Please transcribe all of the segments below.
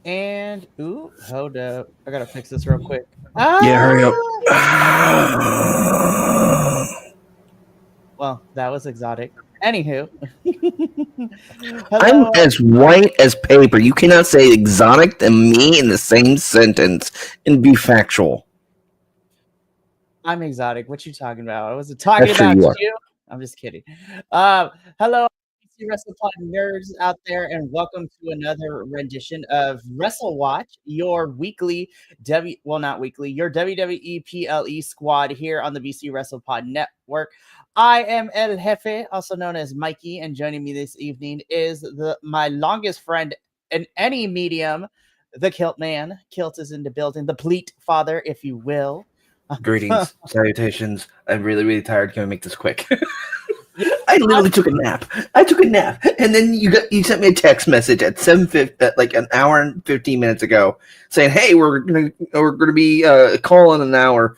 And hold up. I gotta fix this real quick. Yeah, hurry up. Well, that was exotic. Anywho. I'm Hello. as white as paper. You cannot say exotic and me in the same sentence and be factual. I'm exotic. What you talking about? I wasn't talking That's true, about you are. you. I'm just kidding. Hello, WrestlePod nerds out there, and welcome to another rendition of Wrestle Watch, your weekly not weekly, your WWE PLE squad here on the BC WrestlePod Network. I am El Jefe, also known as Mikey, and joining me this evening is my longest friend in any medium, the Kilt Man. Kilt is in the building, the Pleat Father, if you will. Greetings, salutations. I'm really, really tired. Can we make this quick? I literally took a nap. And then you sent me a text message at 7:50, like an hour and 15 minutes ago, saying, "Hey, we're gonna be calling an hour."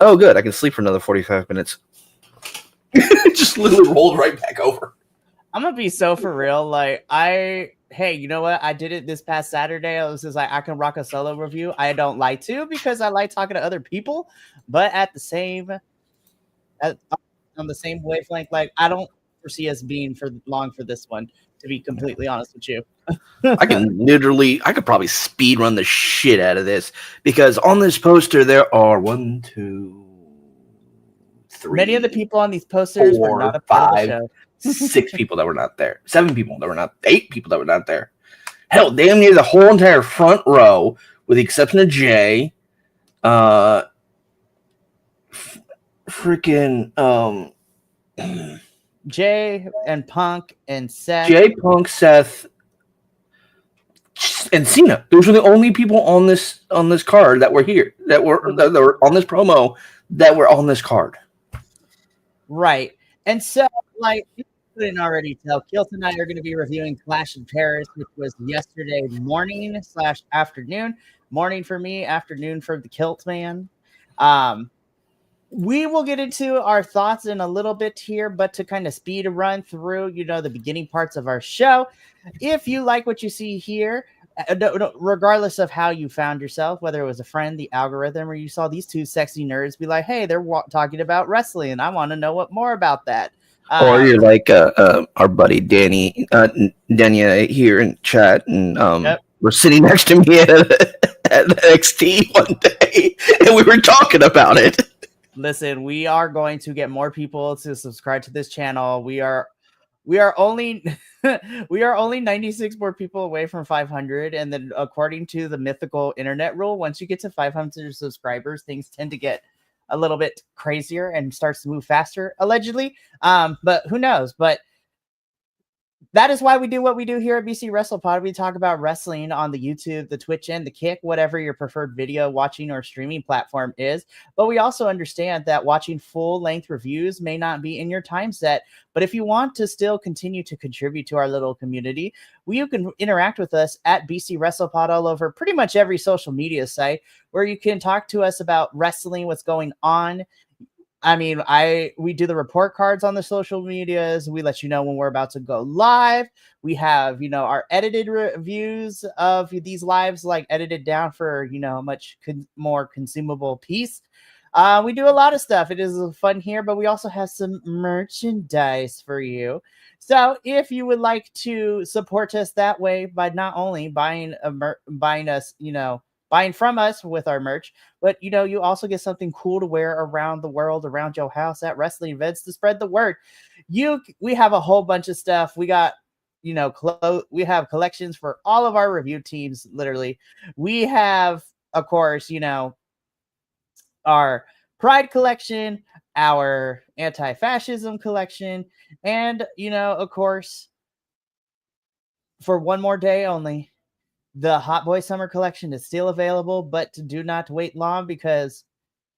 Oh, good. I can sleep for another 45 minutes. Just literally rolled right back over. I'm gonna be so for real. Hey, you know what? I did it this past Saturday. I was just like, I can rock a solo review. I don't like to because I like talking to other people, but on the same wavelength, like I don't foresee us being for long for this one. To be completely honest with you, I could probably speed run the shit out of this because on this poster there are 1, 2, 3. Many of the people on these posters were not a part of the show. 6 people that were not there. 7 people that were not. 8 people that were not there. Hell, damn near the whole entire front row, with the exception of Jay. Freaking Jay and Punk and Seth. Jay, Punk, Seth, and Cena. Those were the only people on this card that were here, that were on this promo, that were on this card. Right. And so, like, you couldn't already tell, Kilt and I are going to be reviewing Clash in Paris, which was yesterday morning/afternoon. Morning for me, afternoon for the Kilt Man. We will get into our thoughts in a little bit here, but to kind of speed a run through, the beginning parts of our show. If you like what you see here, regardless of how you found yourself, whether it was a friend, the algorithm, or you saw these two sexy nerds be like, hey, they're talking about wrestling, and I want to know what more about that. Or you're like our buddy Danny, Dania here in chat, and we're sitting next to me at NXT one day, and we were talking about it. Listen, we are going to get more people to subscribe to this channel. We are only 96 more people away from 500, and then according to the mythical internet rule, once you get to 500 subscribers, things tend to get a little bit crazier and starts to move faster, allegedly. But who knows? But that is why we do what we do here at BC WrestlePod. We talk about wrestling on the YouTube, the Twitch, and the Kick, whatever your preferred video watching or streaming platform is. But we also understand that watching full-length reviews may not be in your time set. But if you want to still continue to contribute to our little community, you can interact with us at BC WrestlePod all over pretty much every social media site, where you can talk to us about wrestling, what's going on. I mean, we do the report cards on the social medias. We let you know when we're about to go live. We have, our edited reviews of these lives, like edited down for, a much more consumable piece. We do a lot of stuff. It is fun here, but we also have some merchandise for you. So if you would like to support us that way by not only buying from us with our merch, but you also get something cool to wear around the world, around your house, at wrestling events, to spread the word. We have a whole bunch of stuff. We got we have collections for all of our review teams. Literally, we have, of course, our Pride collection, our anti-fascism collection, and of course, for one more day only, the Hot Boy Summer collection is still available, but do not wait long, because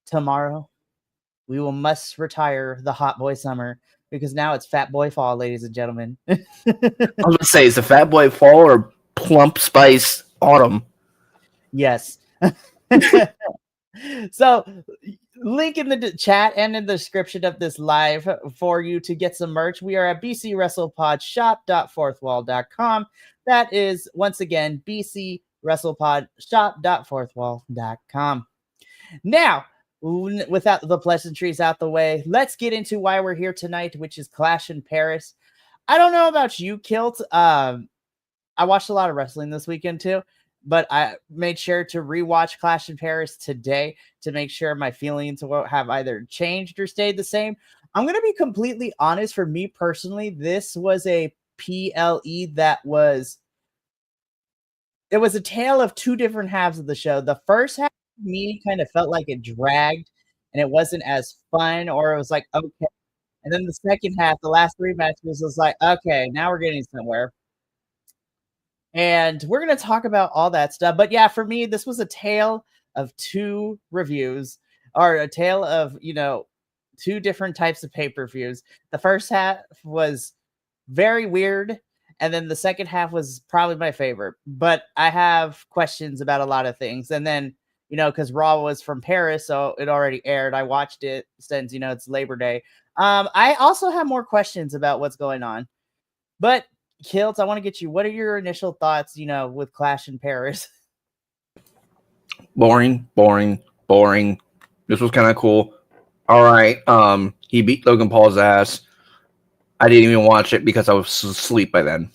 tomorrow we must retire the Hot Boy Summer, because now it's Fat Boy Fall, ladies and gentlemen. I was going to say, is it Fat Boy Fall or Plump Spice Autumn? Yes. So, link in the chat and in the description of this live for you to get some merch. We are at bcwrestlepodshop.fourthwall.com. That is, once again, WrestlePod, shop.fourthwall.com. Now, without the pleasantries out the way, let's get into why we're here tonight, which is Clash in Paris. I don't know about you, Kilt. I watched a lot of wrestling this weekend too, but I made sure to rewatch Clash in Paris today to make sure my feelings won't have either changed or stayed the same. I'm going to be completely honest. For me personally, this was a PLE that was a tale of two different halves of the show. The first half of me kind of felt like it dragged and it wasn't as fun, or it was like, okay. And then the second half, the last three matches was like, okay, now we're getting somewhere. And we're going to talk about all that stuff. But yeah, for me, this was a tale of two reviews, or a tale of, two different types of pay-per-views. The first half was very weird, and then the second half was probably my favorite. But I have questions about a lot of things. And then, because Raw was from Paris, so it already aired. I watched it since, it's Labor Day. I also have more questions about what's going on. But Kilt, I want to get you. What are your initial thoughts, with Clash in Paris? Boring. This was kind of cool. All right. He beat Logan Paul's ass. I didn't even watch it because I was asleep by then.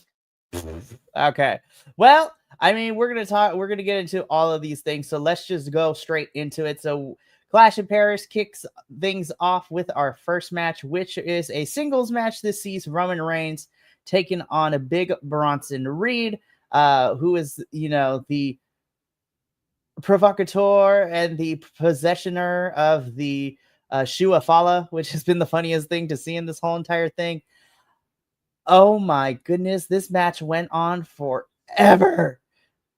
Okay. Well, I mean, we're going to get into all of these things. So let's just go straight into it. So Clash in Paris kicks things off with our first match, which is a singles match. This sees Roman Reigns taking on a big Bronson Reed, who is, the provocateur and the possessioner of the Shua Fala, which has been the funniest thing to see in this whole entire thing. Oh my goodness, this match went on forever.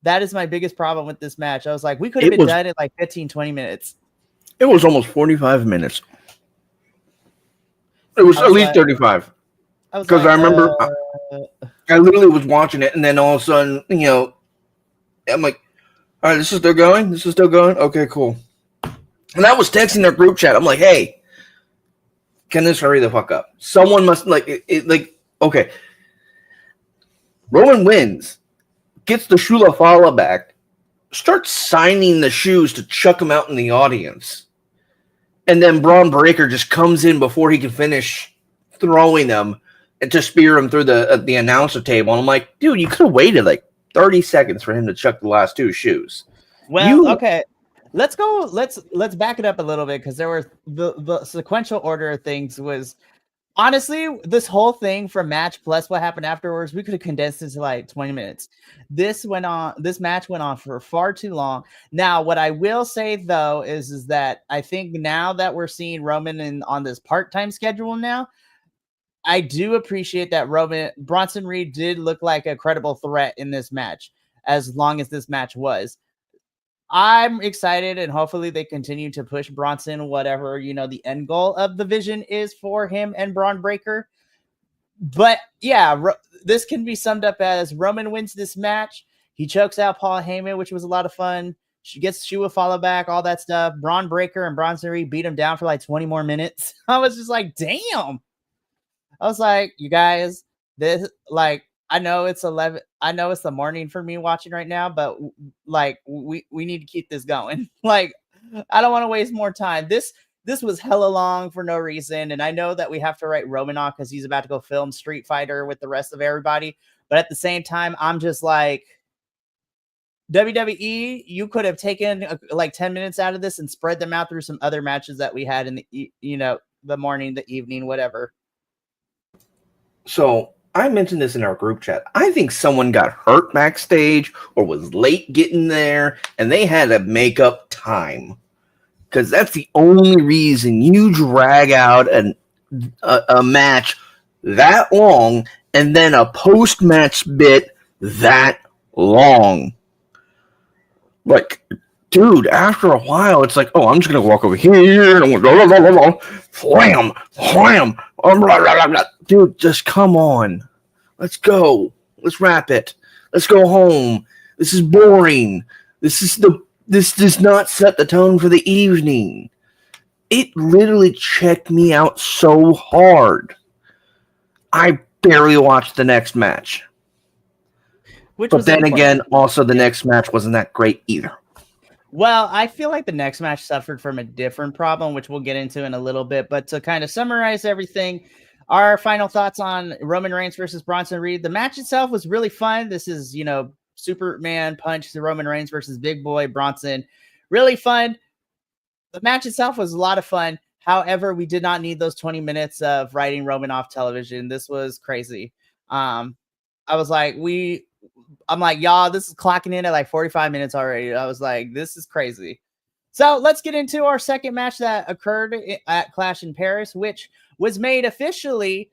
That is my biggest problem with this match. I was like, we could have been done in like 15, 20 minutes. It was almost 45 minutes. It was at least 35. Because I remember I literally was watching it, and then all of a sudden, I'm like, all right, this is still going? Okay, cool. And I was texting their group chat. I'm like, hey, can this hurry the fuck up? Someone must, okay. Roman wins, gets the Shula Fala back, starts signing the shoes to chuck him out in the audience. And then Braun Breaker just comes in before he can finish throwing them and to spear him through the announcer table. And I'm like, dude, you could have waited like 30 seconds for him to chuck the last two shoes. Well, okay. Let's go. Let's back it up a little bit, because there were the sequential order of things was honestly this whole thing from match plus what happened afterwards. We could have condensed it to like 20 minutes. This match went on for far too long. Now, what I will say though is that I think now that we're seeing Roman on this part-time schedule now, I do appreciate that Bronson Reed did look like a credible threat in this match, as long as this match was. I'm excited, and hopefully they continue to push Bronson, whatever, the end goal of the vision is for him and Braun Breaker. But yeah, this can be summed up as Roman wins this match. He chokes out Paul Heyman, which was a lot of fun. She gets Shua Fala back, all that stuff. Braun Breaker and Bronson Reed beat him down for like 20 more minutes. I was just like, damn. I was like, you guys, this, like, I know it's 11. I know it's the morning for me watching right now, but like we need to keep this going. Like, I don't want to waste more time. This was hella long for no reason, and I know that we have to write Roman off because he's about to go film Street Fighter with the rest of everybody. But at the same time, I'm just like, WWE, you could have taken like 10 minutes out of this and spread them out through some other matches that we had in the the morning, the evening, whatever. So I mentioned this in our group chat. I think someone got hurt backstage or was late getting there, and they had to make up time. Because that's the only reason you drag out a match that long and then a post-match bit that long. Like, dude, after a while, it's like, oh, I'm just going to walk over here and I'm going to go, wham, wham, blah, blah, blah. Dude, just come on. Let's go. Let's wrap it. Let's go home. This is boring. This does not set the tone for the evening. It literally checked me out so hard. I barely watched the next match. which But was then important. again, also the next match wasn't that great either. Well, I feel like the next match suffered from a different problem, which we'll get into in a little bit. But to kind of summarize everything, our final thoughts on Roman Reigns versus Bronson Reed. The match itself was really fun. This is, Superman punch to Roman Reigns versus Big Boy Bronson. Really fun. The match itself was a lot of fun. However, we did not need those 20 minutes of writing Roman off television. This was crazy. I'm like, y'all, this is clocking in at like 45 minutes already. I was like, this is crazy. So let's get into our second match that occurred at Clash in Paris, which was made officially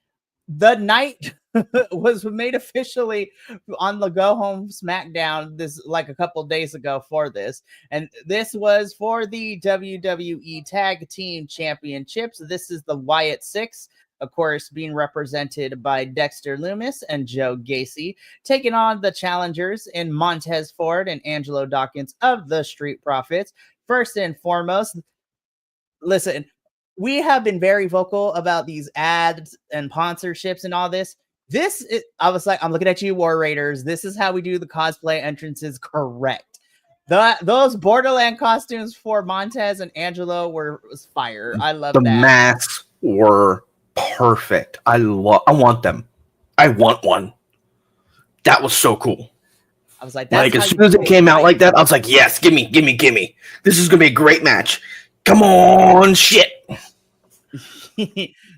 was made officially on the Go Home SmackDown this like a couple days ago for this. And this was for the WWE Tag Team Championships. This is the Wyatt Six, of course, being represented by Dexter Lumis and Joe Gacy, taking on the challengers in Montez Ford and Angelo Dawkins of the Street Profits. First and foremost, listen, we have been very vocal about these ads and sponsorships and all this. I was like, I'm looking at you, War Raiders. This is how we do the cosplay entrances correct. Those Borderland costumes for Montez and Angelo was fire. I love that. The masks were perfect. I want them. I want one. That was so cool. I was like, as soon as it came out like that, I was like, yes, give me. This is gonna be a great match. Come on, shit.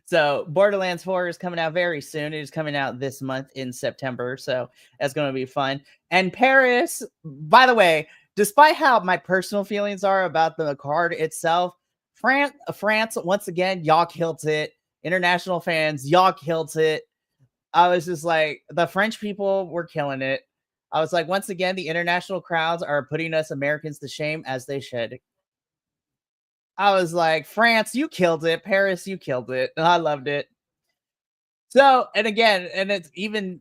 So Borderlands 4 is coming out very soon. It is coming out this month in September. So that's going to be fun. And Paris, by the way, despite how my personal feelings are about the card itself, France, once again, y'all killed it. International fans, y'all killed it. I was just like, the French people were killing it. I was like, once again, the international crowds are putting us Americans to shame, as they should. I was like, France, you killed it. Paris, you killed it. And I loved it. So, and again, and it's even,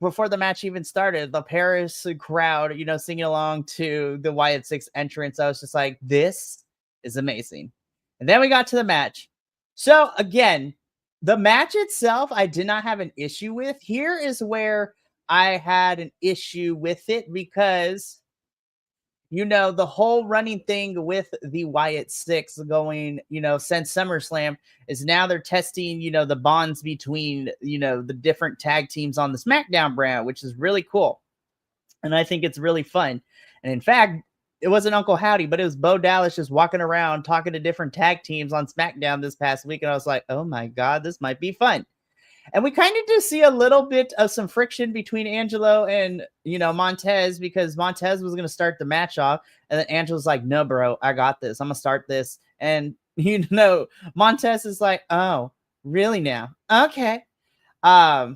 before the match even started, the Paris crowd, singing along to the Wyatt Six entrance. I was just like, this is amazing. And then we got to the match. So again, the match itself, I did not have an issue with. Here is where I had an issue with it because, the whole running thing with the Wyatt Six going, since SummerSlam is now they're testing, the bonds between, the different tag teams on the SmackDown brand, which is really cool. And I think it's really fun. And in fact, it wasn't Uncle Howdy, but it was Bo Dallas just walking around talking to different tag teams on SmackDown this past week. And I was like, oh my God, this might be fun. And we kind of do see a little bit of some friction between Angelo and, Montez, because Montez was going to start the match off. And then Angelo's like, no, bro, I got this. I'm going to start this. And, Montez is like, oh, really now? Okay. But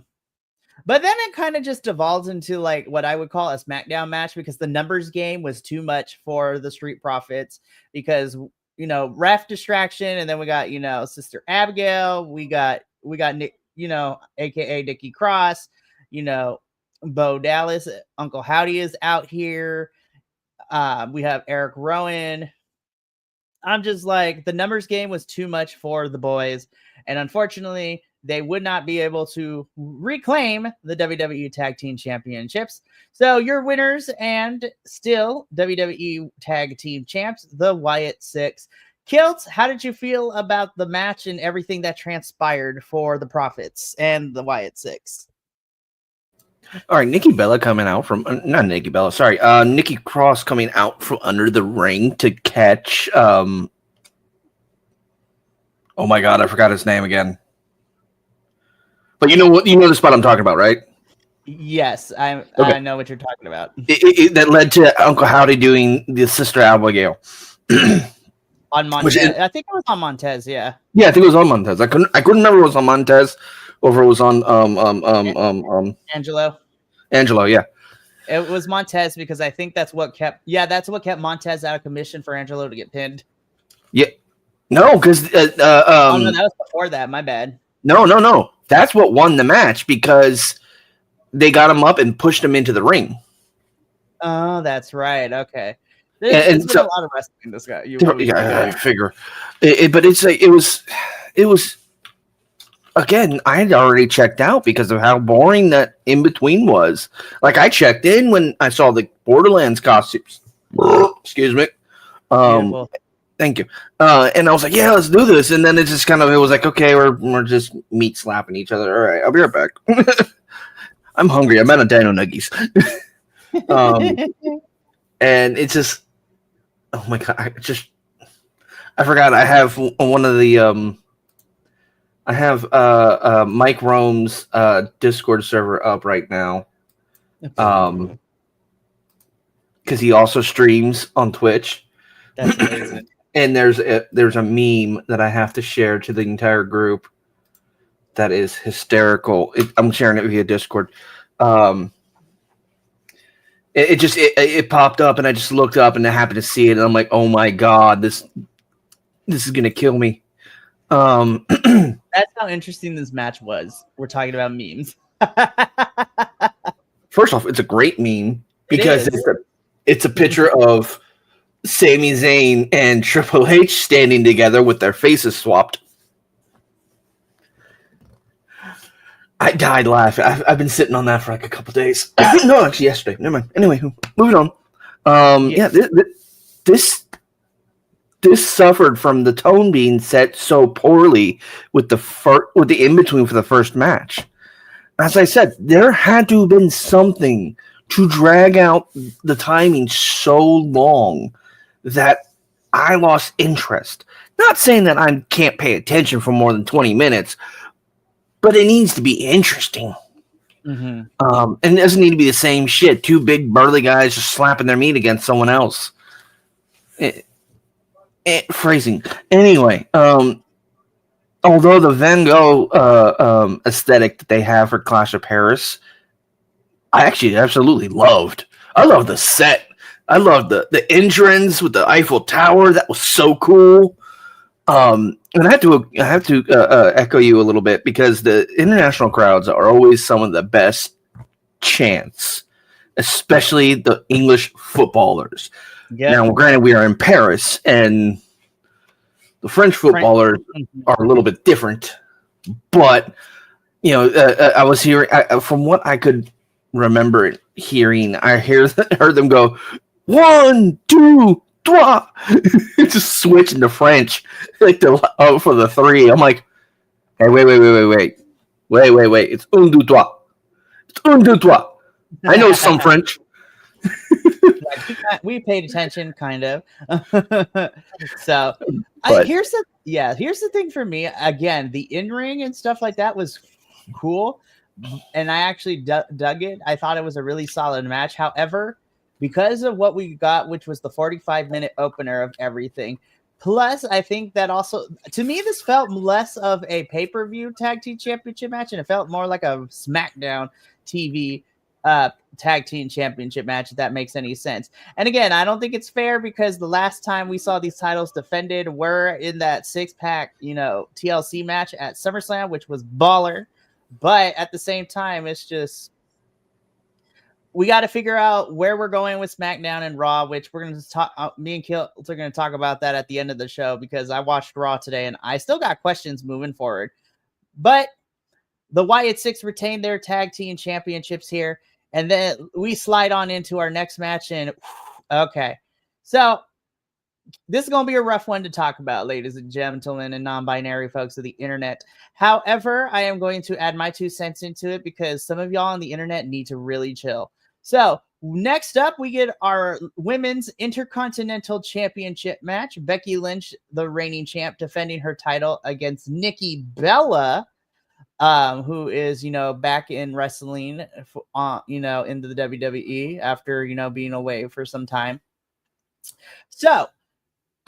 then it kind of just devolves into like what I would call a SmackDown match because the numbers game was too much for the Street Profits because, ref distraction. And then we got, Sister Abigail. We got Nick, aka Nikki Cross, Bo Dallas, Uncle Howdy is out here. We have Eric Rowan. I'm just like, the numbers game was too much for the boys. And unfortunately, they would not be able to reclaim the WWE Tag Team Championships. So your winners and still WWE Tag Team Champs, the Wyatt Six. Kilt, how did you feel about the match and everything that transpired for the Profits and the Wyatt Six? All right, Nikki Cross coming out from under the ring to catch. Oh my God, I forgot his name again. But you know what? You know the spot I'm talking about, right? Yes, I know what you're talking about. That led to Uncle Howdy doing the Sister Abigail. On Montez, I think it was on Montez. Yeah, I think it was on Montez. I couldn't remember if it was on Montez or if it was on Angelo. Angelo, yeah. It was Montez because I think that's what kept Montez out of commission for Angelo to get pinned. Yeah, no, because no, that was before that. My bad. No. That's what won the match because they got him up and pushed him into the ring. Oh, that's right. Okay. There's been a lot of wrestling. This guy, I figure, but it's like it was again, I had already checked out because of how boring that in between was. Like, I checked in when I saw the Borderlands costumes. Excuse me. Beautiful. Thank you. And I was like, yeah, let's do this. And then it just kind of, it was like, okay, we're just meat slapping each other. All right, I'll be right back. I'm hungry. I'm out of Dino Nuggies. And it's just, oh my God, I forgot I have one of the, I have Mike Rome's Discord server up right now. Because he also streams on Twitch. That's amazing. And there's a meme that I have to share to the entire group that is hysterical. I'm sharing it via Discord. It popped up, and I just looked up, and I happened to see it, and I'm like, oh my God, this is gonna kill me. That's how interesting this match was. We're talking about memes. First off, it's a great meme because it's a picture of Sami Zayn and Triple H standing together with their faces swapped. I died laughing. I've been sitting on that for like a couple days. No, actually yesterday. Never mind. Anyway, moving on. Yeah, this suffered from the tone being set so poorly with the in between for the first match. As I said, there had to have been something to drag out the timing so long that I lost interest. Not saying that I can't pay attention for more than 20 minutes, but it needs to be interesting. Mm-hmm. And it doesn't need to be the same shit. Two big burly guys just slapping their meat against someone else. Phrasing. Anyway, although the Van Gogh aesthetic that they have for Clash of Paris, I actually absolutely loved. I love the set. I love the entrance with the Eiffel Tower. That was so cool. And I have to echo you a little bit because the international crowds are always some of the best chants, especially the English footballers. Yep. Now, granted, we are in Paris, and the French footballers are a little bit different. But I was hearing from what I could remember hearing, I heard them go 1, 2, 3. Just switching to French like for the 3. I'm like, hey, wait. It's 1, 2, 3. It's 1, 2, 3. I know some French. We paid attention, kind of. So here's the thing for me. Again, the in-ring and stuff like that was cool, and I actually dug it. I thought it was a really solid match. However, because of what we got, which was the 45-minute opener of everything, plus I think that also, to me, this felt less of a pay-per-view tag team championship match, and it felt more like a SmackDown TV tag team championship match, if that makes any sense. And again, I don't think it's fair because the last time we saw these titles defended were in that 6-pack, TLC match at SummerSlam, which was baller. But at the same time, it's just, we got to figure out where we're going with SmackDown and Raw, which we're going to talk. Me and Kilt are going to talk about that at the end of the show because I watched Raw today and I still got questions moving forward. But the Wyatt Six retained their tag team championships here. And then we slide on into our next match. And okay, so this is going to be a rough one to talk about, ladies and gentlemen and non-binary folks of the internet. However, I am going to add my 2 cents into it because some of y'all on the internet need to really chill. So next up, we get our Women's Intercontinental Championship match. Becky Lynch, the reigning champ, defending her title against Nikki Bella, who is, back in wrestling, into the WWE after, being away for some time. So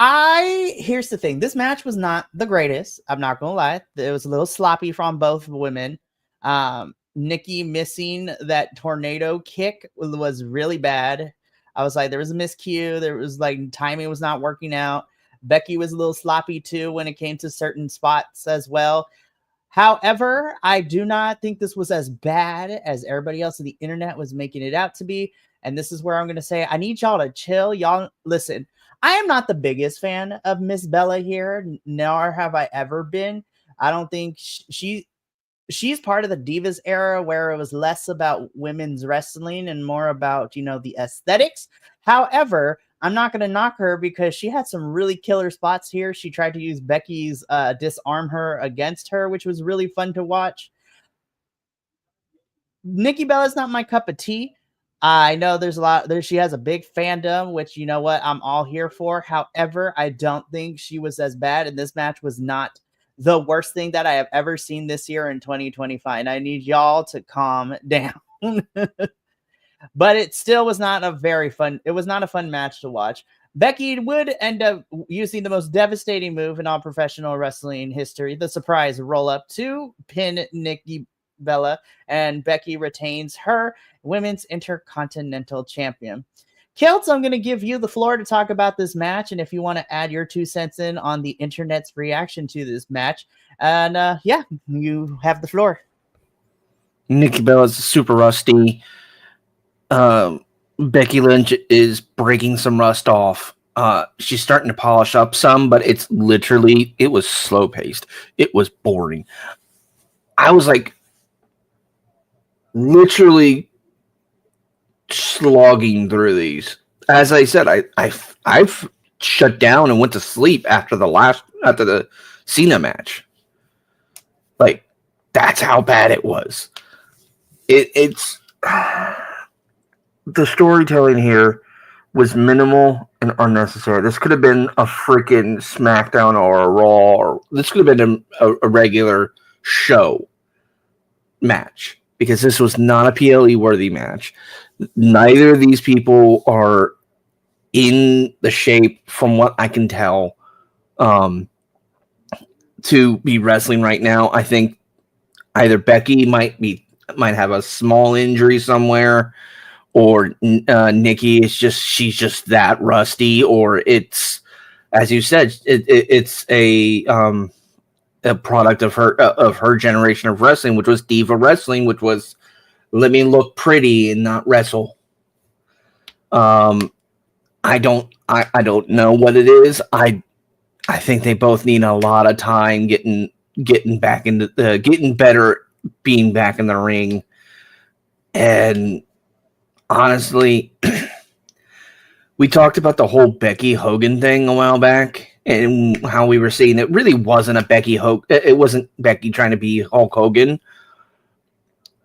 here's the thing. This match was not the greatest. I'm not going to lie. It was a little sloppy from both women. Nikki missing that tornado kick was really bad. I was like, there was a miscue. There was timing was not working out. Becky was a little sloppy too when it came to certain spots as well. However, I do not think this was as bad as everybody else on the internet was making it out to be. And this is where I'm going to say, I need y'all to chill. Y'all listen, I am not the biggest fan of Miss Bella here, nor have I ever been. I don't think she's part of the Divas era where it was less about women's wrestling and more about, the aesthetics. However, I'm not going to knock her because she had some really killer spots here. She tried to use Becky's disarm her against her, which was really fun to watch. Nikki Bella's not my cup of tea. I know there's a lot there. She has a big fandom, which you know what I'm all here for. However, I don't think she was as bad, and this match was not the worst thing that I have ever seen this year in 2025. And I need y'all to calm down. But it still was not a very fun. It was not a fun match to watch. Becky would end up using the most devastating move in all professional wrestling history, the surprise roll up to pin Nikki Bella, and Becky retains her Women's Intercontinental Champion. Kilt, I'm going to give you the floor to talk about this match, and if you want to add your 2 cents in on the internet's reaction to this match, and yeah, you have the floor. Nikki Bella's super rusty. Becky Lynch is breaking some rust off. She's starting to polish up some, but it was slow paced. It was boring. I was like literally slogging through these. As I said, I've shut down and went to sleep after the Cena match. Like, that's how bad it was. It's the storytelling here was minimal and unnecessary. This could have been a freaking SmackDown or a Raw, or this could have been a regular show match, because this was not a PLE worthy match. Neither of these people are in the shape, from what I can tell, to be wrestling right now. I think either Becky might have a small injury somewhere, or Nikki she's just that rusty, or it's, as you said, it's a product of her generation of wrestling, which was diva wrestling, which was let me look pretty and not wrestle. I don't know what it is. I think they both need a lot of time getting back into getting better, being back in the ring. And honestly, we talked about the whole Becky Hogan thing a while back, and how we were saying it really wasn't a Becky Hogan. It wasn't Becky trying to be Hulk Hogan.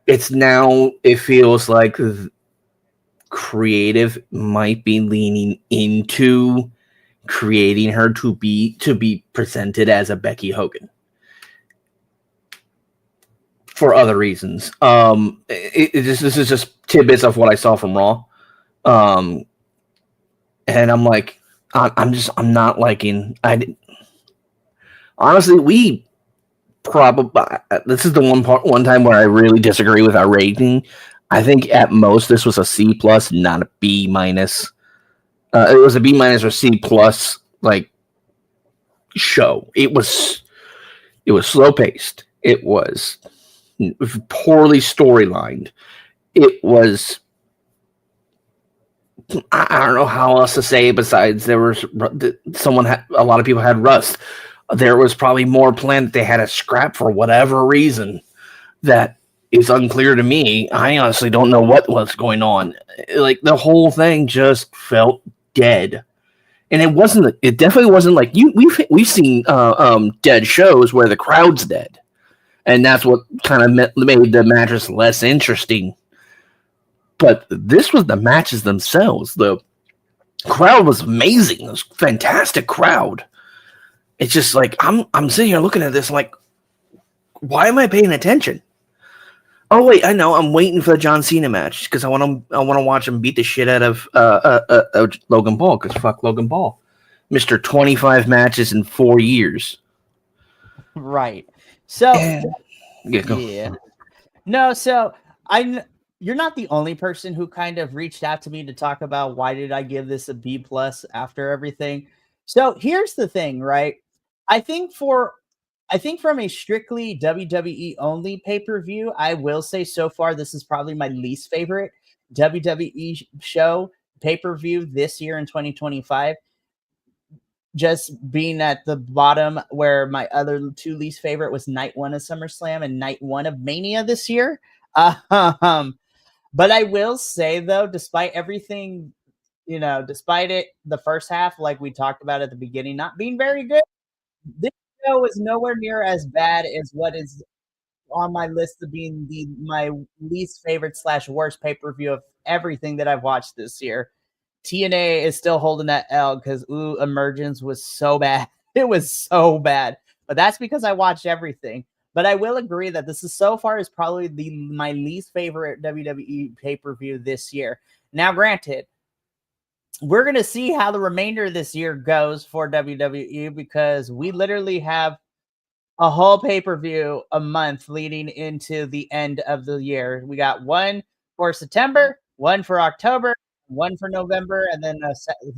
It feels like creative might be leaning into creating her to be presented as a Becky Hogan for other reasons. This is just tidbits of what I saw from Raw. And I'm like, I'm not liking. Honestly, we probably, this is the one time where I really disagree with our rating. I think at most this was a C+, not a B-. It was a B- or C+, like, show. It was slow paced. It was poorly storylined. It was, I don't know how else to say it besides there was a lot of people had rust. There was probably more planned that they had a scrap for whatever reason that is unclear to me. I honestly don't know what was going on. Like, the whole thing just felt dead. And it definitely wasn't like we've seen dead shows where the crowd's dead. And that's what kind of made the matches less interesting. But this was the matches themselves. The crowd was amazing. It was a fantastic crowd. It's just like, I'm sitting here looking at this like, why am I paying attention? Oh wait, I know. I'm waiting for the John Cena match because I want to watch him beat the shit out of Logan Paul, because fuck Logan Paul, Mr. 25 matches in 4 years. Right. So yeah. No, so you're not the only person who kind of reached out to me to talk about why did I give this a B+ after everything. So here's the thing, right? I think from a strictly WWE only pay-per-view, I will say so far this is probably my least favorite WWE show pay-per-view this year in 2025. just being at the bottom where my other two least favorite was night one of SummerSlam and night one of Mania this year. But I will say though, despite everything, despite it, the first half, like we talked about at the beginning, not being very good, this show is nowhere near as bad as what is on my list of being my least favorite / worst pay-per-view of everything that I've watched this year. TNA is still holding that L because Emergence was so bad. It was so bad. But that's because I watched everything. But I will agree that this is so far is probably my least favorite WWE pay-per-view this year. Now, granted, we're going to see how the remainder of this year goes for WWE because we literally have a whole pay-per-view a month leading into the end of the year. We got one for September, one for October, one for November, and then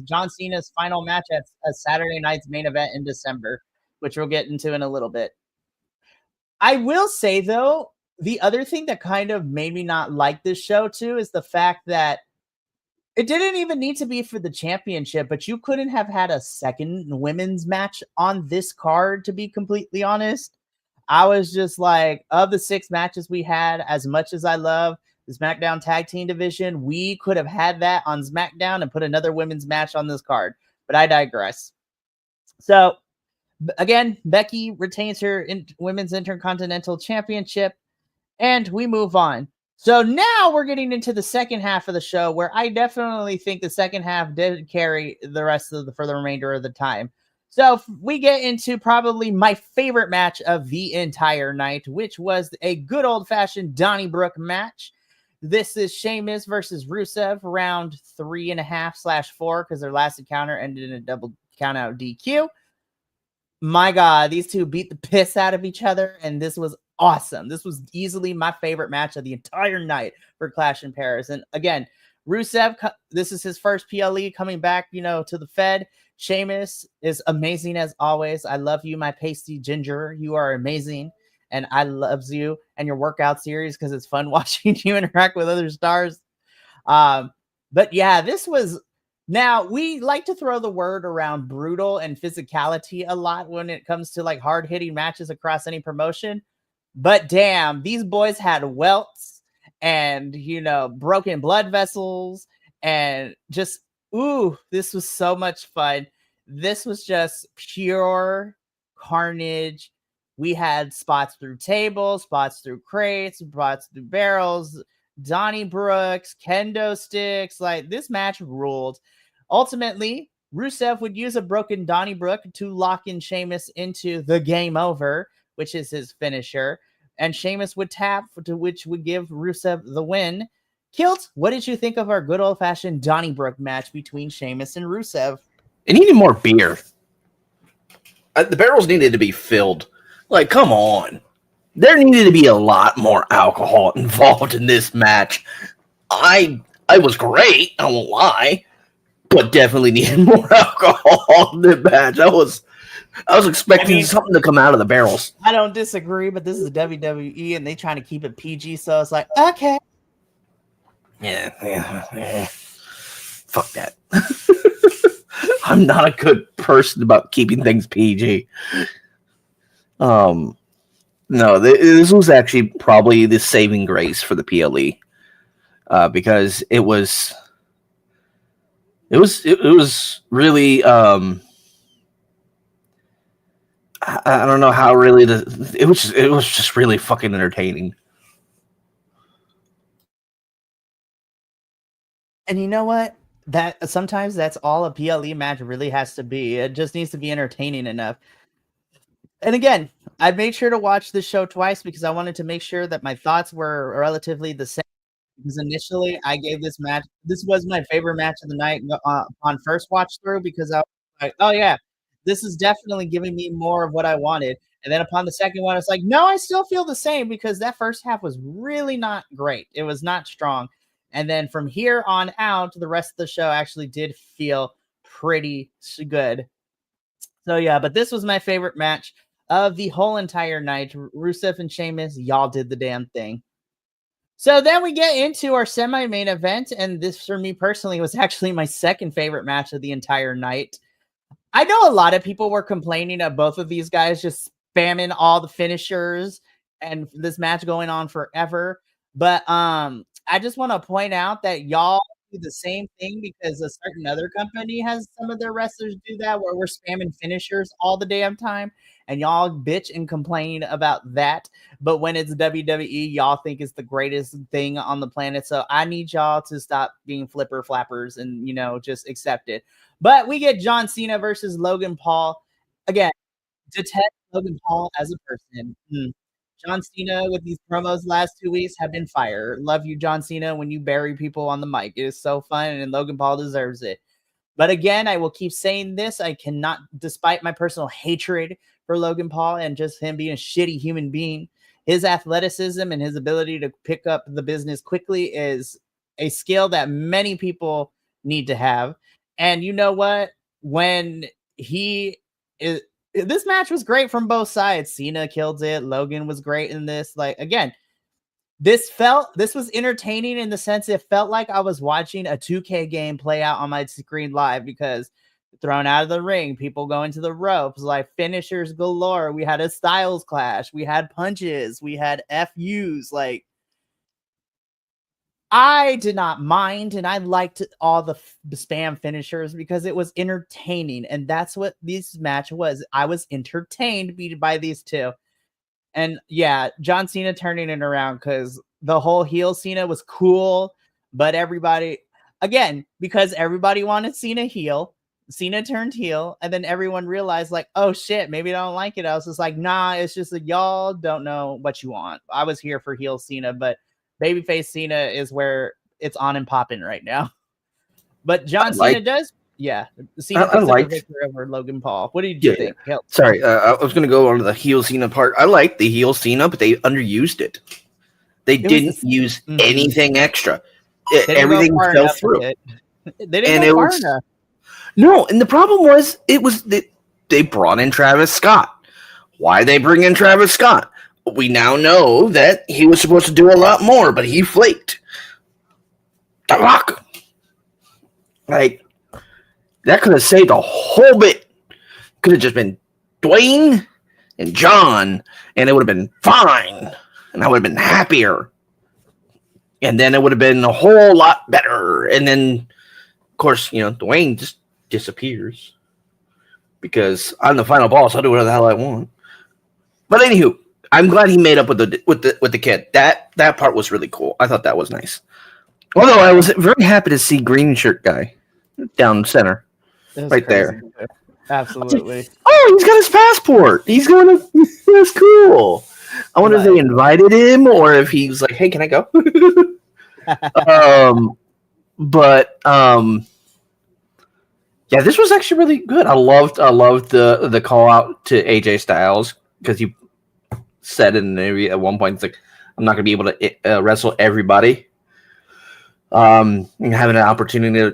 John Cena's final match at a Saturday night's main event in December, which we'll get into in a little bit. I will say, though, the other thing that kind of made me not like this show, too, is the fact that it didn't even need to be for the championship, but you couldn't have had a second women's match on this card, to be completely honest. I was just like, of the 6 matches we had, as much as I love the SmackDown Tag Team Division, we could have had that on SmackDown and put another women's match on this card. But I digress. So, again, Becky retains her Women's Intercontinental Championship, and we move on. So now we're getting into the second half of the show where I definitely think the second half did carry the rest of for the remainder of the time. So we get into probably my favorite match of the entire night, which was a good old-fashioned Donnybrook match. This is Sheamus versus Rusev, round 3.5/4, because their last encounter ended in a double count-out DQ. My God, these two beat the piss out of each other, and this was awesome. This was easily my favorite match of the entire night for Clash in Paris. And again, Rusev, this is his first PLE coming back, to the Fed. Sheamus is amazing as always. I love you, my pasty ginger. You are amazing. And I loves you and your workout series because it's fun watching you interact with other stars. But yeah, this was... Now, we like to throw the word around brutal and physicality a lot when it comes to like hard-hitting matches across any promotion. But damn, these boys had welts and, broken blood vessels and just, this was so much fun. This was just pure carnage. We had spots through tables, spots through crates, spots through barrels, Donnybrooks, kendo sticks. Like, this match ruled. Ultimately, Rusev would use a broken Donnybrook to lock in Sheamus into the game over, which is his finisher. And Sheamus would tap, which would give Rusev the win. Kilt, what did you think of our good old-fashioned Donnybrook match between Sheamus and Rusev? It needed more beer. The barrels needed to be filled. Like, come on. There needed to be a lot more alcohol involved in this match. I was great, I won't lie, but definitely needed more alcohol in the match. I was expecting something to come out of the barrels. I don't disagree, but this is WWE and they trying to keep it PG, so it's like, okay. Yeah. Fuck that. I'm not a good person about keeping things PG. No, this was actually probably the saving grace for the PLE, because it was really I don't know how really it was just really fucking entertaining. And you know what? That sometimes that's all a PLE match really has to be. It just needs to be entertaining enough. And again, I made sure to watch this show twice because I wanted to make sure that my thoughts were relatively the same. Because initially, I gave this was my favorite match of the night on first watch through because I was like, oh yeah, this is definitely giving me more of what I wanted. And then upon the second one, it's like, no, I still feel the same because that first half was really not great. It was not strong. And then from here on out, the rest of the show actually did feel pretty good. So yeah, but this was my favorite match of the whole entire night. Rusev and Sheamus, y'all did the damn thing. So then we get into our semi-main event, and this, for me personally, was actually my second favorite match of the entire night. I know a lot of people were complaining of both of these guys just spamming all the finishers and this match going on forever. But I just want to point out that y'all do the same thing because a certain other company has some of their wrestlers do that where we're spamming finishers all the damn time. And y'all bitch and complain about that. But when it's WWE, y'all think it's the greatest thing on the planet. So I need y'all to stop being flipper flappers and, just accept it. But we get John Cena versus Logan Paul. Again, detest Logan Paul as a person. John Cena with these promos last 2 weeks have been fire. Love you, John Cena, when you bury people on the mic. It is so fun, and Logan Paul deserves it. But again, I will keep saying this. I cannot, despite my personal hatred for Logan Paul and just him being a shitty human being, his athleticism and his ability to pick up the business quickly is a skill that many people need to have. And you know what? When this match was great from both sides. Cena killed it. Logan was great in this. Like, again, this was entertaining in the sense it felt like I was watching a 2K game play out on my screen live because thrown out of the ring, people going to the ropes, like finishers galore. We had a styles clash. We had punches. We had FUs. Like, I did not mind, and I liked all the spam finishers because it was entertaining, and that's what this match was. I was entertained by these two. And yeah, John Cena turning it around because the whole heel Cena was cool, but everybody, again, because everybody wanted Cena heel, Cena turned heel, and then everyone realized, like, oh shit, maybe I don't like it. I was just like, nah, it's just that y'all don't know what you want. I was here for heel Cena, but babyface Cena is where it's on and popping right now. But John Cena does. Yeah, Cena picks up a victory over Logan Paul. What did you think? Sorry, I was going to go on to the heel Cena part. I like the heel Cena, but they underused it. They didn't use anything extra. Everything fell through. They didn't go far enough. No, and the problem was they brought in Travis Scott. Why they bring in Travis Scott? We now know that he was supposed to do a lot more, but he flaked. The Rock. Like, that could have saved a whole bit. Could have just been Dwayne and John, and it would have been fine. And I would have been happier. And then it would have been a whole lot better. And then, of course, Dwayne just disappears. Because I'm the final boss. I'll do whatever the hell I want. But anywho, I'm glad he made up with the kid. That part was really cool. I thought that was nice. Although I was very happy to see green shirt guy down center. Right crazy. There. Absolutely. Like, oh, he's got his passport. He's going to. That's cool. I wonder if they invited him or if he was like, "Hey, can I go?" Yeah, this was actually really good. I loved the call out to AJ Styles because you said in the interview at one point, it's like, I'm not going to be able to wrestle everybody. Having an opportunity to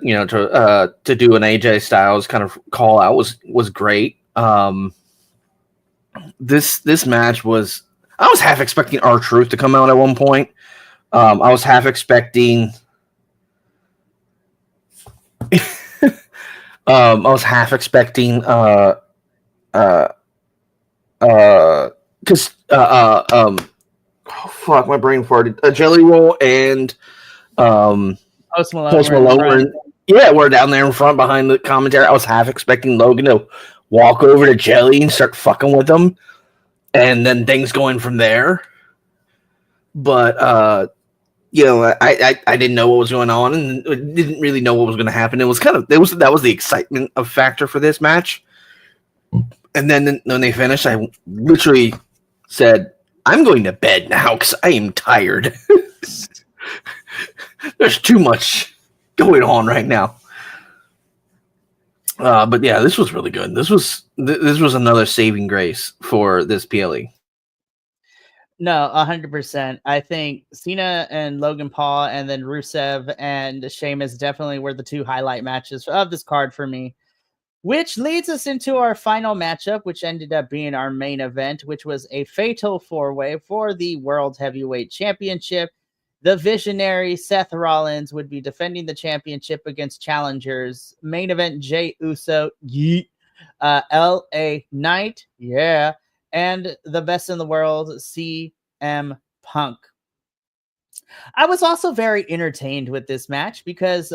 do an AJ Styles kind of call out was great. This match was, I was half expecting R-Truth to come out at one point. I was half expecting fuck, my brain farted. Jelly Roll and Post Malone we're down there in front behind the commentary. I was half expecting Logan to walk over to Jelly and start fucking with him, and then things going from there. But I didn't know what was going on and didn't really know what was going to happen. It was that was the excitement of factor for this match. And then when they finished, I literally said, I'm going to bed now because I am tired. There's too much going on right now. But yeah, this was really good. This was another saving grace for this PLE. No, 100%. I think Cena and Logan Paul and then Rusev and Sheamus definitely were the two highlight matches of this card for me. Which leads us into our final matchup, which ended up being our main event, which was a fatal four-way for the World Heavyweight Championship. The visionary Seth Rollins would be defending the championship against challengers. Main event Jey Uso LA Knight, yeah, and the best in the world, CM Punk. I was also very entertained with this match because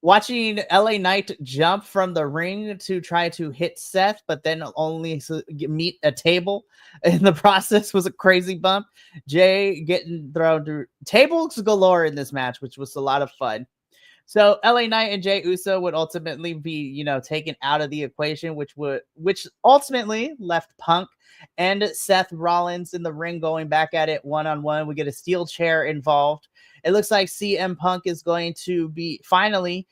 watching LA Knight jump from the ring to try to hit Seth, but then only meet a table in the process was a crazy bump. Jay getting thrown through tables galore in this match, which was a lot of fun. So LA Knight and Jey Uso would ultimately be, taken out of the equation, which ultimately left Punk and Seth Rollins in the ring going back at it one-on-one. We get a steel chair involved. It looks like CM Punk is going to be finally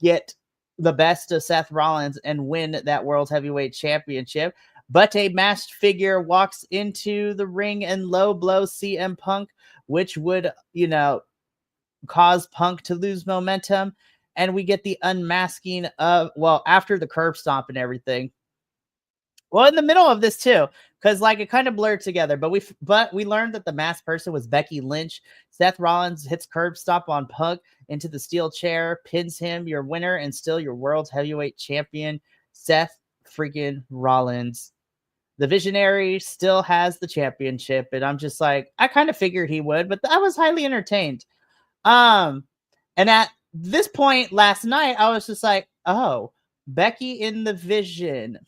get the best of Seth Rollins and win that World Heavyweight Championship. But a masked figure walks into the ring and low blows CM Punk, which would, cause Punk to lose momentum. And we get the unmasking of, after the curb stomp and everything. Well, in the middle of this too, because it kind of blurred together, but we learned that the masked person was Becky Lynch. Seth Rollins hits curb stomp on Punk into the steel chair, pins him, your winner and still your world heavyweight champion, Seth freaking Rollins. The Visionary still has the championship, and I'm just like, I kind of figured he would, but I was highly entertained. And at this point last night, I was just like, oh, Becky in the Vision.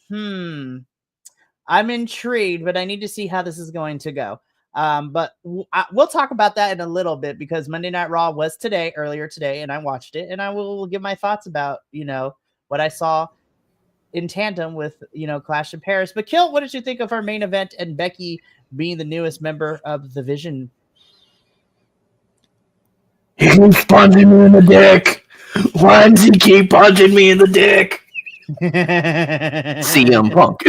I'm intrigued, but I need to see how this is going to go. But we'll talk about that in a little bit because Monday Night Raw was earlier today, and I watched it, and I will give my thoughts about, what I saw in tandem with, Clash in Paris. But Kill, what did you think of our main event and Becky being the newest member of the Vision? He keeps punching me in the dick. Why does he keep punching me in the dick? CM Punk.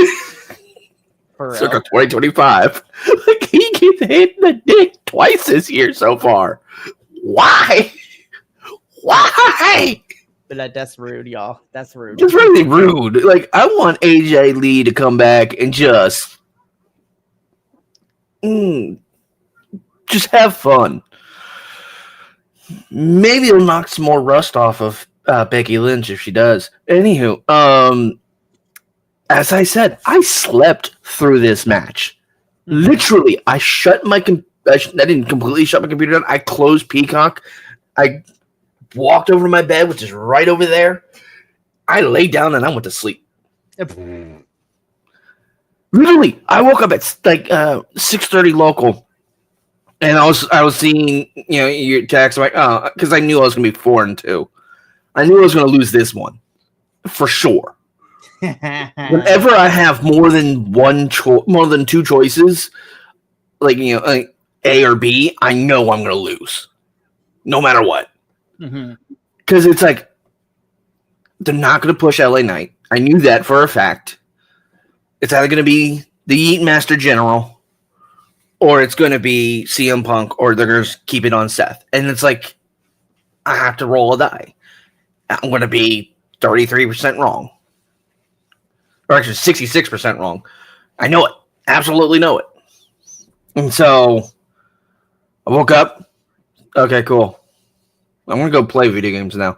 Circa 2025. He keeps hitting the dick twice this year so far. Why? But that's rude, y'all. That's rude. It's really rude. I want AJ Lee to come back and just have fun. Maybe it'll knock some more rust off of Becky Lynch if she does. Anywho, as I said, I slept through this match. Literally, I didn't completely shut my computer down. I closed Peacock. I walked over to my bed, which is right over there. I laid down and I went to sleep. Literally, I woke up at 6:30 local. And I was seeing, your text, because I knew I was going to be 4-2. I knew I was going to lose this one, for sure. Whenever I have more than two choices, A or B, I know I'm going to lose, no matter what. Because it's they're not going to push LA Knight. I knew that for a fact. It's either going to be the Yeet Master General, or it's going to be CM Punk, or they're going to keep it on Seth. And it's I have to roll a die. I'm going to be 33% wrong. Or actually 66% wrong. I know it. Absolutely know it. And so I woke up. Okay, cool. I'm going to go play video games now.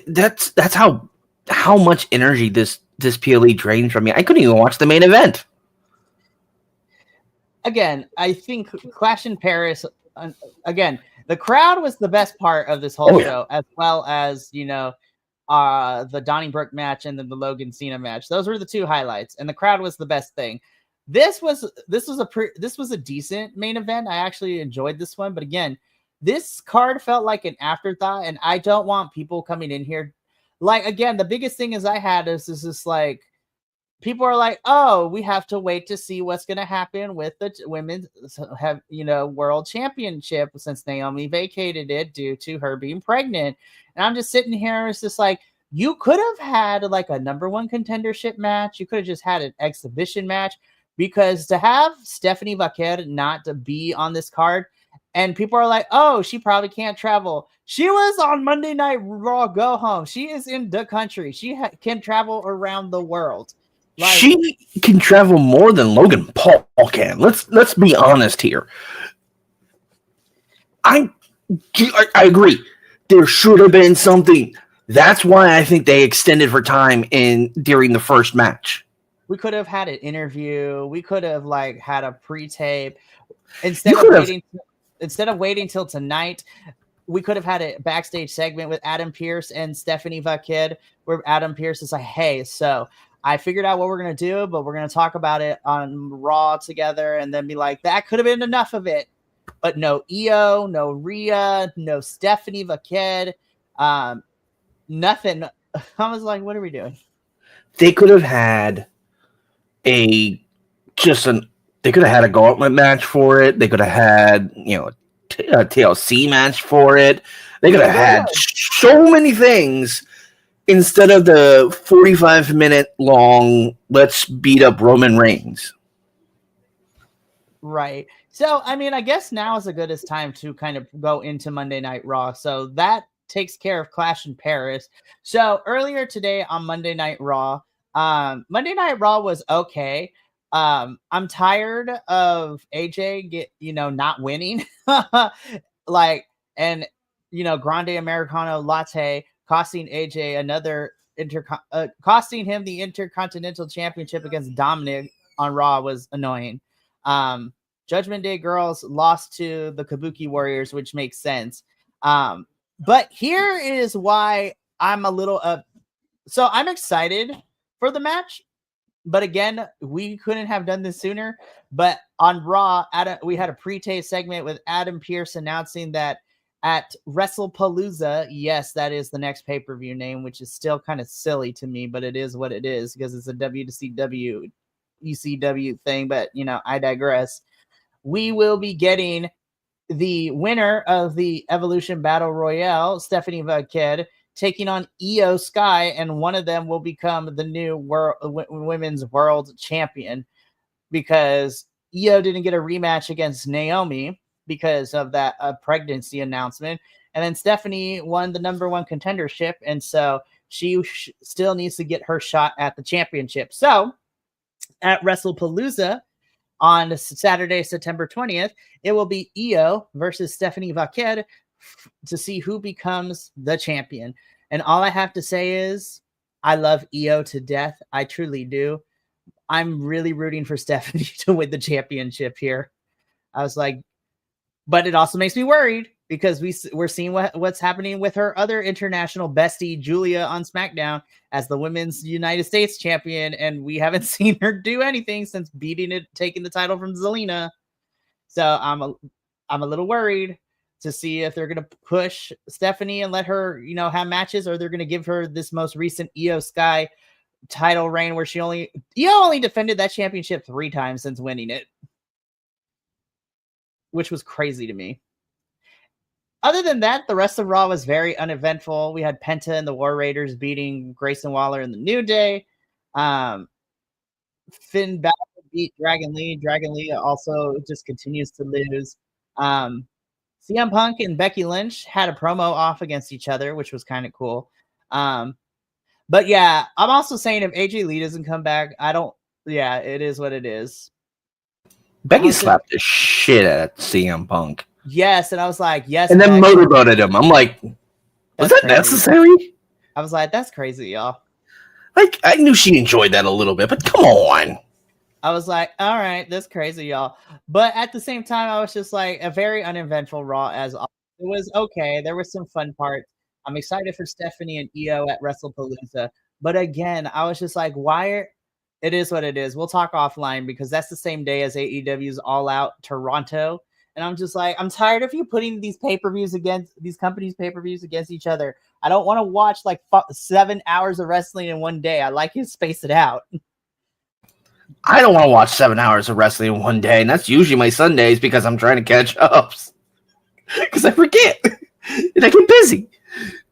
That's how much energy this PLE drained from me. I couldn't even watch the main event. Again, I think Clash in Paris, the crowd was the best part of this whole show, as well as, the Donnybrook match and then the Logan Cena match. Those were the two highlights, and the crowd was the best thing. This was a decent main event. I actually enjoyed this one, but again, this card felt like an afterthought, and I don't want people coming in here. The biggest thing I had is just people are like, oh, we have to wait to see what's going to happen with the women's world championship since Naomi vacated it due to her being pregnant. And I'm just sitting here. It's just you could have had a number one contendership match. You could have just had an exhibition match, because to have Stephanie Vaquer not to be on this card, and people are like, oh, she probably can't travel. She was on Monday Night Raw Go Home. She is in the country. She can travel around the world. She can travel more than Logan Paul can. Let's be honest here. I agree. There should have been something That's why I think they extended for time during the first match. We could have had an interview. We could have like had a pre-tape instead of waiting till tonight. We could have had a backstage segment with Adam Pearce and Stephanie Vakid, where Adam Pearce is like, "Hey, so I figured out what we're gonna do, but we're gonna talk about it on Raw together," and then be like, "That could have been enough of it." But no Io, no Rhea, no Stephanie Vakid, nothing. I was like, "What are we doing?" They could have had they could have had a gauntlet match for it. They could have had, a TLC match for it. They could have had so many things instead of the 45-minute long let's beat up Roman Reigns. Right. So, I mean, I guess now is the goodest time to kind of go into Monday Night Raw. So that takes care of Clash in Paris. So earlier today on Monday Night Raw was okay. I'm tired of AJ not winning. Grande Americano latte costing AJ another costing him the Intercontinental Championship against Dominic on Raw was annoying. Judgment Day girls lost to the Kabuki Warriors, which makes sense. But here is why I'm a little so I'm excited for the match. But again, we couldn't have done this sooner. But on Raw, we had a pre-tape segment with Adam Pearce announcing that at WrestlePalooza, yes, that is the next pay-per-view name, which is still kind of silly to me, but it is what it is because it's a WCW, ECW thing. But, I digress. We will be getting the winner of the Evolution Battle Royale, Stephanie Vakid, taking on Io Sky, and one of them will become the new women's world champion because Io didn't get a rematch against Naomi because of that pregnancy announcement. And then Stephanie won the number one contendership, and so she still needs to get her shot at the championship. So at WrestlePalooza on Saturday, September 20th, it will be Io versus Stephanie Vakid to see who becomes the champion. And all I have to say is I love Io to death. I truly do. I'm really rooting for Stephanie to win the championship here. I was like, but it also makes me worried because we're seeing what's happening with her other international bestie, Julia, on SmackDown as the women's United States champion. And we haven't seen her do anything since taking the title from Zelina. So I'm a little worried to see if they're going to push Stephanie and let her, have matches, or they're going to give her this most recent Io Sky title reign where Io only defended that championship 3 times since winning it, which was crazy to me. Other than that, the rest of Raw was very uneventful. We had Penta and the War Raiders beating Grayson Waller and the New Day. Finn Balor beat Dragon Lee. Dragon Lee also just continues to lose. CM Punk and Becky Lynch had a promo off against each other, which was kind of cool. But yeah, I'm also saying if AJ Lee doesn't come back, it is what it is. Becky slapped the shit out of CM Punk. Yes, and I was like, yes. And then motorboated him. I'm like, was that necessary? I was like, that's crazy, y'all. Like, I knew she enjoyed that a little bit, but come on. I was like, all right, that's crazy, y'all. But at the same time, I was just like, a very uneventful Raw as always. It was okay. There were some fun parts. I'm excited for Stephanie and Io at WrestlePalooza. But again, I was just like, it is what it is. We'll talk offline because that's the same day as AEW's All Out Toronto. And I'm just like, I'm tired of you putting these pay-per-views against these companies' pay-per-views against each other. I don't want to watch like 7 hours of wrestling in one day. I like you to space it out. I don't want to watch 7 hours of wrestling in one day, and that's usually my Sundays because I'm trying to catch up. Because I forget and I get busy.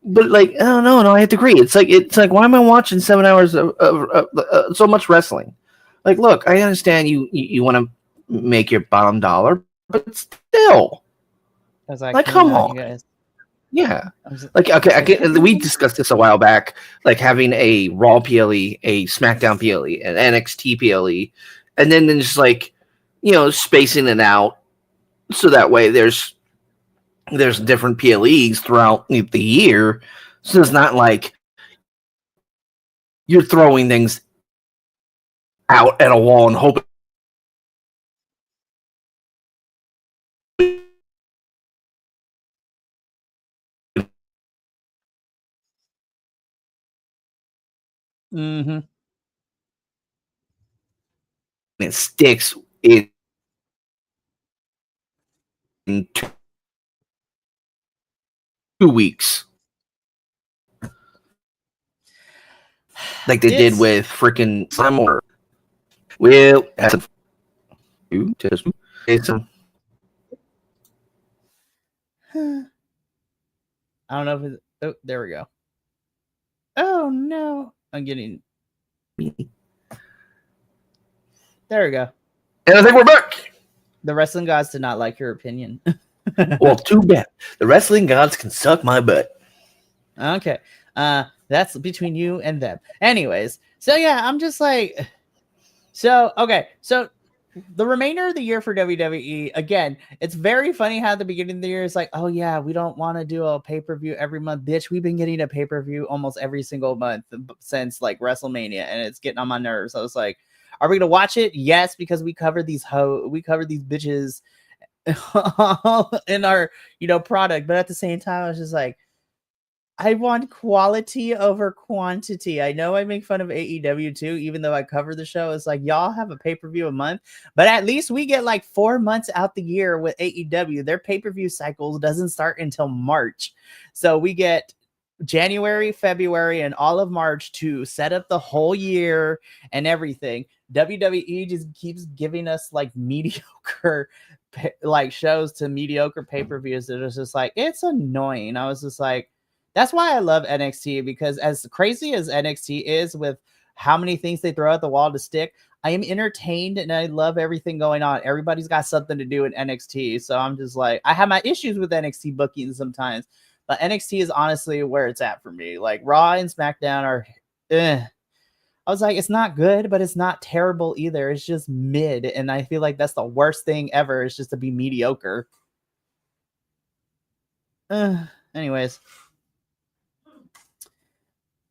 But like, oh no, I have to agree. It's like, why am I watching 7 hours of so much wrestling? Like, look, I understand you want to make your bottom dollar, but still, like come on, guys. Yeah, like okay, we discussed this a while back, like having a Raw PLE, a SmackDown PLE, an NXT PLE, and then just like spacing it out so that way there's different PLEs throughout the year, So it's not like you're throwing things out at a wall and hoping Mm-hmm. it sticks in 2 weeks. Like they did with freaking Slam or well, I don't know if it's, oh, there we go. Oh no, I'm getting. There we go. And I think we're back. The wrestling gods did not like your opinion. Well, too bad. The wrestling gods can suck my butt. Okay. That's between you and them. Anyways, so yeah, I'm just like, so okay, so the remainder of the year for WWE, again, it's very funny how at the beginning of the year it's like, oh yeah, we don't want to do a pay-per-view every month. Bitch, we've been getting a pay-per-view almost every single month since like WrestleMania, and it's getting on my nerves. I was like, are we gonna watch it? Yes, because we cover these bitches in our product, but at the same time, I was just like, I want quality over quantity. I know I make fun of AEW too, even though I cover the show. It's like, y'all have a pay-per-view a month, but at least we get like 4 months out the year with AEW. Their pay-per-view cycles doesn't start until March. So we get January, February, and all of March to set up the whole year and everything. WWE just keeps giving us like mediocre like shows to mediocre pay-per-views that is just like, it's annoying. I was just like, that's why I love NXT, because as crazy as NXT is with how many things they throw at the wall to stick, I am entertained and I love everything going on. Everybody's got something to do in NXT. So I'm just like, I have my issues with NXT booking sometimes, but NXT is honestly where it's at for me. Like Raw and SmackDown are, I was like, it's not good, but it's not terrible either. It's just mid. And I feel like that's the worst thing ever, is just to be mediocre. Anyways.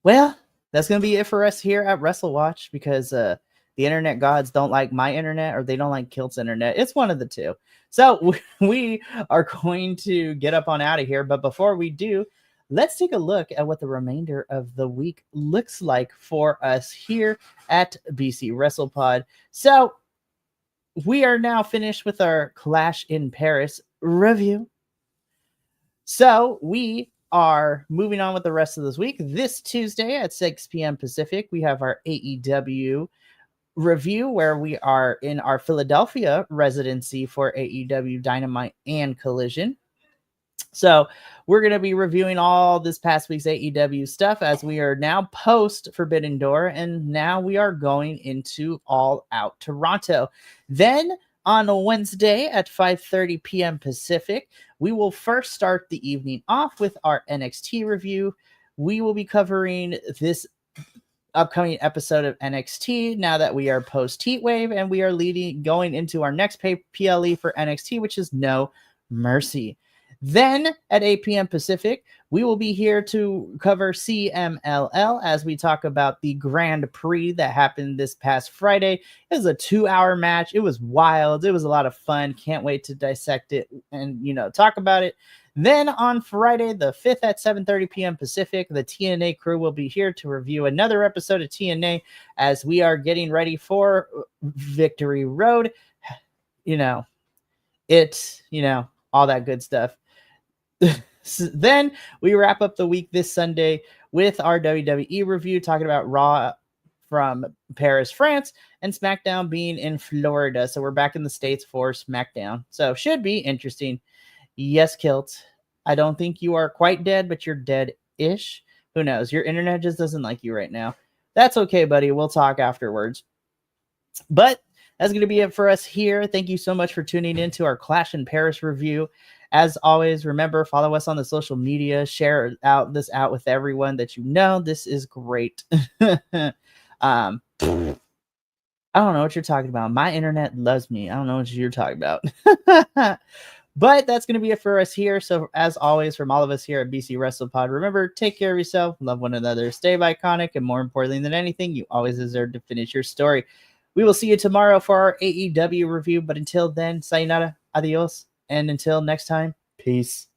Well, that's going to be it for us here at Wrestle Watch, because the internet gods don't like my internet, or they don't like Kilt's internet. It's one of the two. So we are going to get up on out of here. But before we do, let's take a look at what the remainder of the week looks like for us here at BC WrestlePod. So we are now finished with our Clash in Paris review. So we are moving on with the rest of this week. This Tuesday at 6 p.m. Pacific, we have our AEW review, where we are in our Philadelphia residency for AEW Dynamite and Collision. So we're going to be reviewing all this past week's AEW stuff, as we are now post Forbidden Door, and now we are going into All Out Toronto. Then on a Wednesday at 5:30 p.m. Pacific, we will first start the evening off with our NXT review. We will be covering this upcoming episode of NXT now that we are post Heatwave, and we are going into our next PLE for NXT, which is No Mercy. Then at 8 p.m. Pacific, we will be here to cover CMLL as we talk about the Grand Prix that happened this past Friday. It was a 2-hour match. It was wild. It was a lot of fun. Can't wait to dissect it and, talk about it. Then on Friday, the 5th at 7:30 p.m. Pacific, the TNA crew will be here to review another episode of TNA as we are getting ready for Victory Road. All that good stuff. Then we wrap up the week this Sunday with our WWE review, talking about Raw from Paris, France, and SmackDown being in Florida. So we're back in the States for SmackDown. So should be interesting. Yes, Kilt. I don't think you are quite dead, but you're dead-ish. Who knows? Your internet just doesn't like you right now. That's okay, buddy. We'll talk afterwards. But that's going to be it for us here. Thank you so much for tuning in to our Clash in Paris review. As always, remember, follow us on the social media. Share this out with everyone that you know. This is great. I don't know what you're talking about. My internet loves me. I don't know what you're talking about. But that's going to be it for us here. So as always, from all of us here at BC Wrestle Pod, remember, take care of yourself, love one another, stay Bi-Conic, and more importantly than anything, you always deserve to finish your story. We will see you tomorrow for our AEW review. But until then, sayonara, adios, and until next time, peace.